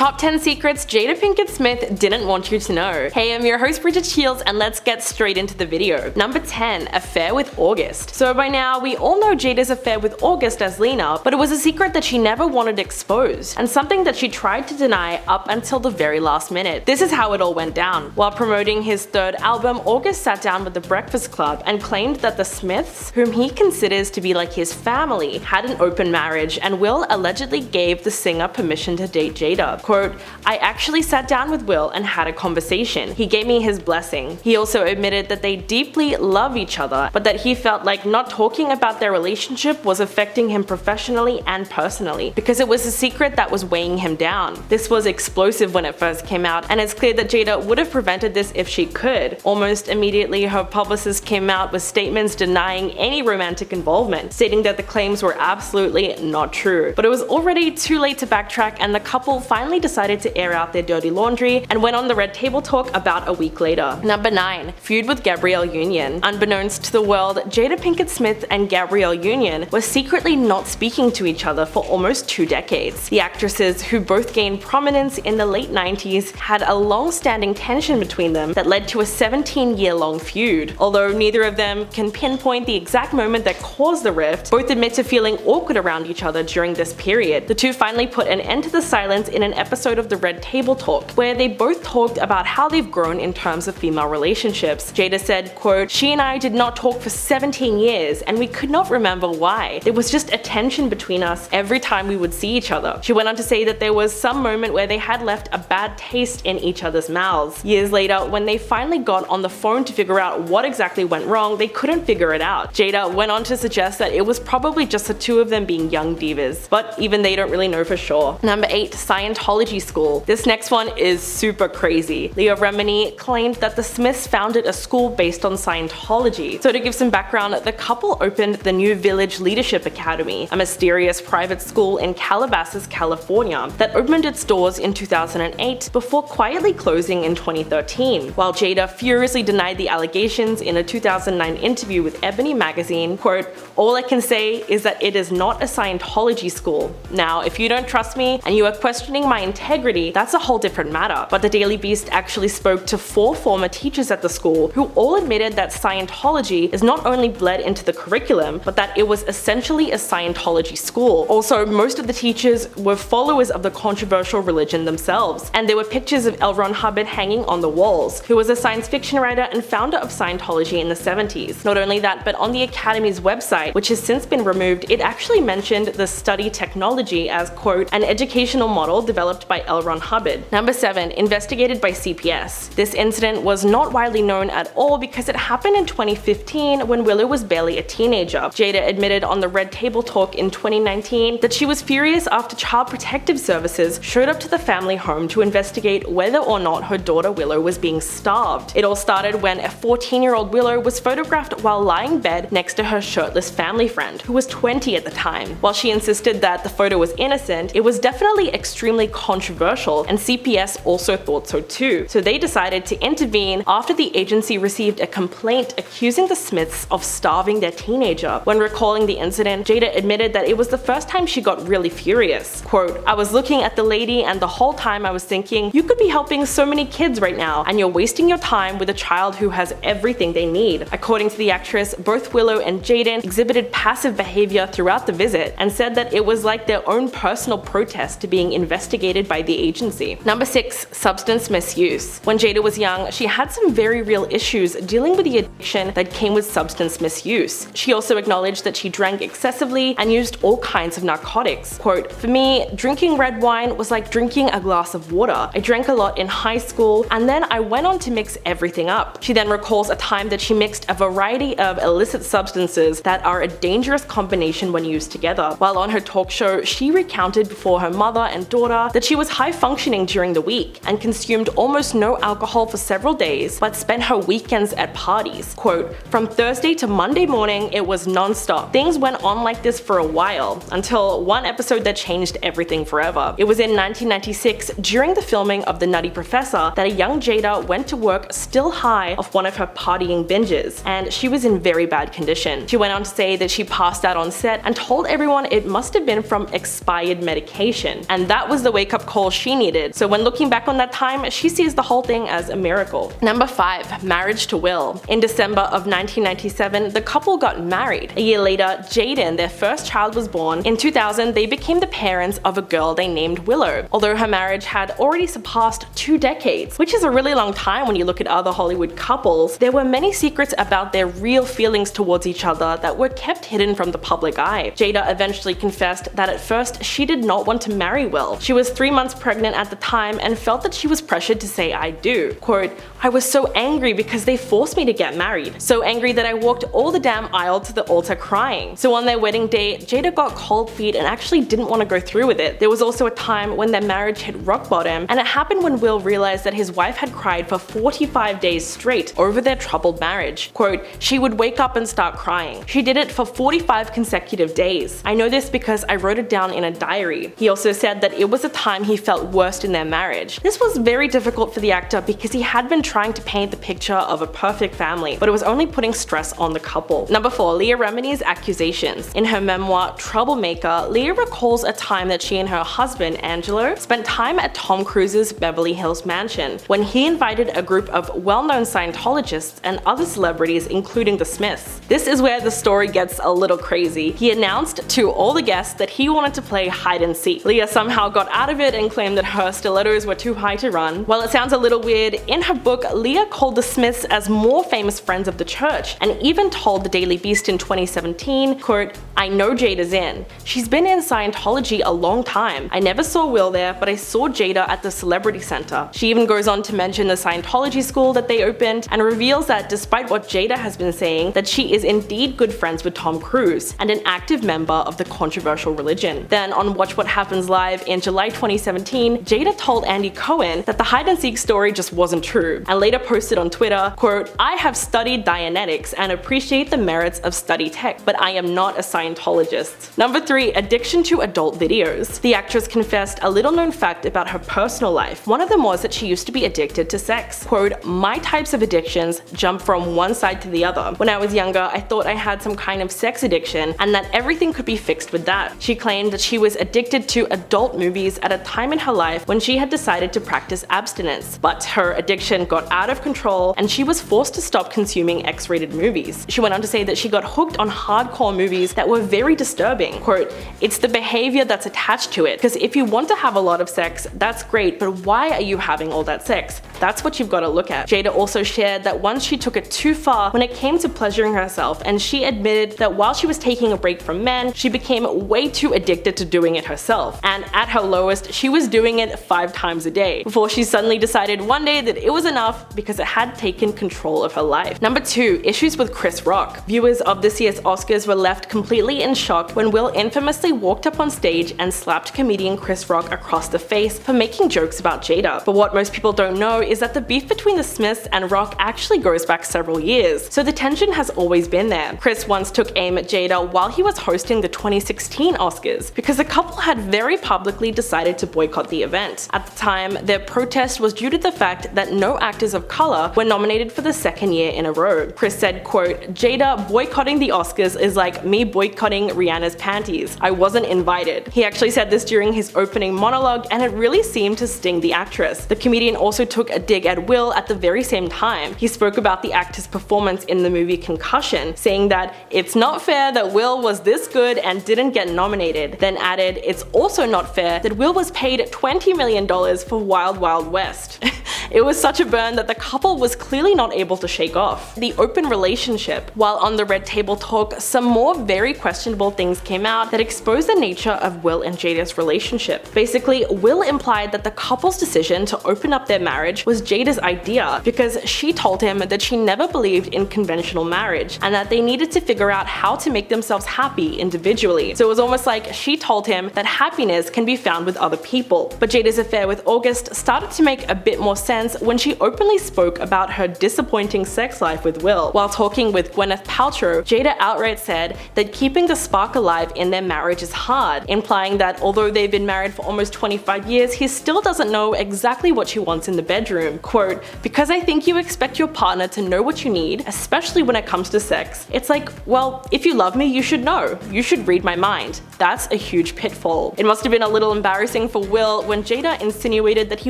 Top 10 secrets Jada Pinkett Smith didn't want you to know. Hey, I'm your host Bridget Shields, and let's get straight into the video. Number 10. Affair with August. So by now, we all know Jada's affair with August as Lena, but it was a secret that she never wanted exposed, and something that she tried to deny up until the very last minute. This is how it all went down. While promoting his third album, August sat down with the Breakfast Club and claimed that the Smiths, whom he considers to be like his family, had an open marriage, and Will allegedly gave the singer permission to date Jada. Quote, "I actually sat down with Will and had a conversation. He gave me his blessing." He also admitted that they deeply love each other, but that he felt like not talking about their relationship was affecting him professionally and personally, because it was a secret that was weighing him down. This was explosive when it first came out, and it's clear that Jada would have prevented this if she could. Almost immediately, her publicist came out with statements denying any romantic involvement, stating that the claims were absolutely not true. But it was already too late to backtrack, and the couple finally decided to air out their dirty laundry and went on the Red Table Talk about a week later. Number 9. Feud with Gabrielle Union. Unbeknownst to the world, Jada Pinkett Smith and Gabrielle Union were secretly not speaking to each other for almost 2 decades. The actresses, who both gained prominence in the late 90s, had a long-standing tension between them that led to a 17-year-long feud. Although neither of them can pinpoint the exact moment that caused the rift, both admit to feeling awkward around each other during this period. The two finally put an end to the silence in an episode of the Red Table Talk, where they both talked about how they've grown in terms of female relationships. Jada said, quote, "She and I did not talk for 17 years, and we could not remember why. There was just a tension between us every time we would see each other." She went on to say that there was some moment where they had left a bad taste in each other's mouths. Years later, when they finally got on the phone to figure out what exactly went wrong, they couldn't figure it out. Jada went on to suggest that it was probably just the two of them being young divas, but even they don't really know for sure. Number 8. Scientology School. This next one is super crazy. Leah Remini claimed that the Smiths founded a school based on Scientology. So to give some background, the couple opened the New Village Leadership Academy, a mysterious private school in Calabasas, California, that opened its doors in 2008 before quietly closing in 2013. While Jada furiously denied the allegations in a 2009 interview with Ebony magazine, quote, "All I can say is that it is not a Scientology school. Now, if you don't trust me and you are questioning my integrity, that's a whole different matter." But the Daily Beast actually spoke to 4 former teachers at the school who all admitted that Scientology is not only bled into the curriculum, but that it was essentially a Scientology school. Also, most of the teachers were followers of the controversial religion themselves, and there were pictures of L. Ron Hubbard hanging on the walls, who was a science fiction writer and founder of Scientology in the 70s. Not only that, but on the Academy's website, which has since been removed, it actually mentioned the study technology as, quote, "an educational model developed by L. Ron Hubbard." Number 7. Investigated by CPS. This incident was not widely known at all because it happened in 2015 when Willow was barely a teenager. Jada admitted on the Red Table Talk in 2019 that she was furious after Child Protective Services showed up to the family home to investigate whether or not her daughter Willow was being starved. It all started when a 14-year-old Willow was photographed while lying in bed next to her shirtless family friend, who was 20 at the time. While she insisted that the photo was innocent, it was definitely extremely controversial, and CPS also thought so too. So they decided to intervene after the agency received a complaint accusing the Smiths of starving their teenager. When recalling the incident, Jada admitted that it was the first time she got really furious. Quote, "I was looking at the lady and the whole time I was thinking, you could be helping so many kids right now, and you're wasting your time with a child who has everything they need." According to the actress, both Willow and Jaden exhibited passive behavior throughout the visit and said that it was like their own personal protest to being investigated by the agency. Number 6. Substance misuse. When Jada was young, she had some very real issues dealing with the addiction that came with substance misuse. She also acknowledged that she drank excessively and used all kinds of narcotics. Quote, "For me, drinking red wine was like drinking a glass of water. I drank a lot in high school, and then I went on to mix everything up." She then recalls a time that she mixed a variety of illicit substances that are a dangerous combination when used together. While on her talk show, she recounted before her mother and daughter that she was high functioning during the week and consumed almost no alcohol for several days, but spent her weekends at parties. Quote, "From Thursday to Monday morning, it was non-stop. Things went on like this for a while, until one episode that changed everything forever. It was in 1996, during the filming of The Nutty Professor, that a young Jada went to work still high off one of her partying binges, and she was in very bad condition. She went on to say that she passed out on set and told everyone it must have been from expired medication, and that was the wake wake-up call she needed. So when looking back on that time, she sees the whole thing as a miracle. Number 5. Marriage to Will. In December of 1997, the couple got married. A year later, Jaden, their first child, was born. In 2000, they became the parents of a girl they named Willow, although her marriage had already surpassed 2 decades, which is a really long time when you look at other Hollywood couples. There were many secrets about their real feelings towards each other that were kept hidden from the public eye. Jada eventually confessed that at first she did not want to marry Will. She was 3 months pregnant at the time and felt that she was pressured to say I do. Quote, "I was so angry because they forced me to get married. So angry that I walked all the damn aisle to the altar crying." So on their wedding day, Jada got cold feet and actually didn't want to go through with it. There was also a time when their marriage hit rock bottom, and it happened when Will realized that his wife had cried for 45 days straight over their troubled marriage. Quote, "She would wake up and start crying. She did it for 45 consecutive days. I know this because I wrote it down in a diary." He also said that it was a time he felt worst in their marriage. This was very difficult for the actor because he had been trying to paint the picture of a perfect family, but it was only putting stress on the couple. Number 4. Leah Remini's accusations. In her memoir, Troublemaker, Leah recalls a time that she and her husband, Angelo, spent time at Tom Cruise's Beverly Hills mansion when he invited a group of well-known Scientologists and other celebrities, including the Smiths. This is where the story gets a little crazy. He announced to all the guests that he wanted to play hide and seek. Leah somehow got out of it and claimed that her stilettos were too high to run. While it sounds a little weird, in her book, Leah called the Smiths as more famous friends of the church, and even told the Daily Beast in 2017, quote, "I know Jada's in. She's been in Scientology a long time. I never saw Will there, but I saw Jada at the Celebrity Center." She even goes on to mention the Scientology School that they opened, and reveals that despite what Jada has been saying, that she is indeed good friends with Tom Cruise, and an active member of the controversial religion. Then on Watch What Happens Live in July 2017, Jada told Andy Cohen that the hide and seek story just wasn't true, and later posted on Twitter, quote, "I have studied Dianetics and appreciate the merits of study tech, but I am not a Scientologist." Number 3. Addiction to adult videos. The actress confessed a little known fact about her personal life. One of them was that she used to be addicted to sex. Quote, "My types of addictions jump from one side to the other. When I was younger, I thought I had some kind of sex addiction and that everything could be fixed with that." She claimed that she was addicted to adult movies at a time in her life when she had decided to practice abstinence. But her addiction got out of control and she was forced to stop consuming X-rated movies. She went on to say that she got hooked on hardcore movies that were very disturbing. Quote, "It's the behavior that's attached to it, because if you want to have a lot of sex, that's great, but why are you having all that sex? That's what you've got to look at." Jada also shared that once she took it too far when it came to pleasuring herself, and she admitted that while she was taking a break from men, she became way too addicted to doing it herself. And at her lowest, she was doing it 5 times a day, before she suddenly decided one day that it was enough because it had taken control of her life. Number 2. Issues with Chris Rock. Viewers of this year's Oscars were left completely in shock when Will infamously walked up on stage and slapped comedian Chris Rock across the face for making jokes about Jada. But what most people don't know is that the beef between the Smiths and Rock actually goes back several years, so the tension has always been there. Chris once took aim at Jada while he was hosting the 2016 Oscars, because the couple had very publicly decided to boycott the event. At the time, their protest was due to the fact that no actors of color were nominated for the 2nd year in a row. Chris said, quote, "Jada boycotting the Oscars is like me boycotting Rihanna's panties. I wasn't invited." He actually said this during his opening monologue, and it really seemed to sting the actress. The comedian also took a dig at Will at the very same time. He spoke about the actor's performance in the movie Concussion, saying that it's not fair that Will was this good and didn't get nominated, then added it's also not fair that Will was paid $20 million for Wild Wild West. It was such a burn that the couple was clearly not able to shake off. The open relationship. While on the Red Table Talk, some more very questionable things came out that exposed the nature of Will and Jada's relationship. Basically, Will implied that the couple's decision to open up their marriage was Jada's idea, because she told him that she never believed in conventional marriage and that they needed to figure out how to make themselves happy individually. So it was almost like she told him that happiness can be found with other people. But Jada's affair with August started to make a bit more sense sense when she openly spoke about her disappointing sex life with Will. While talking with Gwyneth Paltrow, Jada outright said that keeping the spark alive in their marriage is hard, implying that although they've been married for almost 25 years, he still doesn't know exactly what she wants in the bedroom. Quote, "Because I think you expect your partner to know what you need, especially when it comes to sex. It's like, well, if you love me, you should know. You should read my mind. That's a huge pitfall." It must have been a little embarrassing for Will when Jada insinuated that he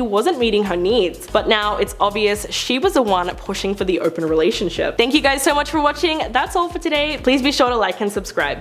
wasn't meeting her needs, but now it's obvious she was the one pushing for the open relationship. Thank you guys so much for watching. That's all for today. Please be sure to like and subscribe.